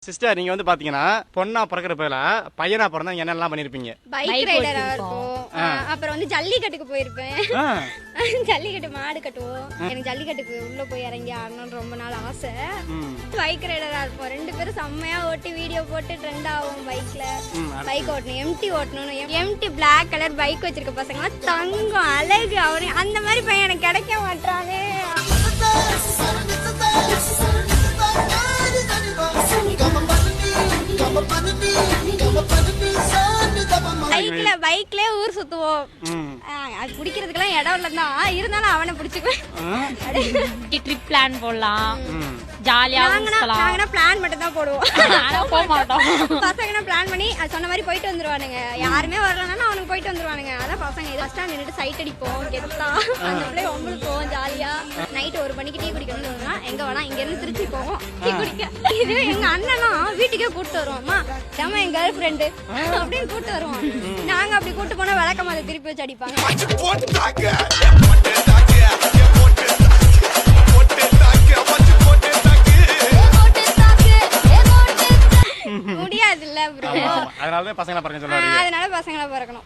Sister, நீங்க வந்து பாத்தீங்கன்னா பொண்ணா பிறக்கிற பேர்ல பையனா பிறந்தா நீங்க என்னெல்லாம் பண்ணிருப்பீங்க? பைக் ரைடரா இருக்கும். அப்புறம் வந்து ஜல்லிக்கட்டுக்கு போயிருப்பேன். ஜல்லிக்கட்டு மாடு கட்டுவோம். எனக்கு ஜல்லிக்கட்டுக்கு உள்ள போய் இறங்கி ஆடணும்னு ரொம்ப நாள் ஆசை. பைக் ரைடரா இருப்போம். 2 பேரும் செம்மையா ஓட்டி வீடியோ போட்டு ட்ரெண்ட் ஆகும். பைக்ல பைக் ஓட்டணும், எம்டி ஓட்டணும். எம்டி பிளாக் கலர் பைக் வச்சிருக்க பசங்க தங்கம் அழகு. அவரு அந்த மாதிரி பையன் எனக்கு கிடைக்க மாட்டானே. பைக்ல ஊர் சுத்துவோம். அது குடிக்கிறதுக்கெல்லாம் இடம் இல்லதான், இருந்தாலும் அவனை பிடிச்சுக்குவேன். ட்ரிப் பிளான் போடலாம், ஜாலியா பிளான் மட்டும் தான் போடுவோம். போக மாட்டோம். பசங்க பிளான் பண்ணி அது சொன்ன மாதிரி போயிட்டு வந்துருவானுங்க. யாருமே வரலன்னா அவனுக்கு போயிட்டு வந்துருவானுங்க. அதான் பசங்க ஃபர்ஸ்ட் நின்றுட்டு சைட் அடிப்போம், கெத்தா அந்த பிள்ளை உங்களுக்கு போவோம் ஜாலியா. நைட்டு 1 மணிக்கு டீ குடிக்கணும்னு சொன்னா எங்க வேணா இங்க இருந்து திருச்சி போவோம் டீ குடிக்க. இது எங்க அண்ணனும் வீட்டுக்கே கூப்பிட்டு வருவோம்மா, நம்ம என் கேர்ள் ஃப்ரெண்டு அப்படின்னு கூப்பிட்டு வருவோம். நாங்க அப்படி கூப்பிட்டு போனா விளக்கம் அதை திருப்பி வச்சு அடிப்பாங்க. முடியாதுல்ல ப்ரோ. அதனால பசங்களா பிறக்கணும். அதனால பசங்களா பிறக்கணும்.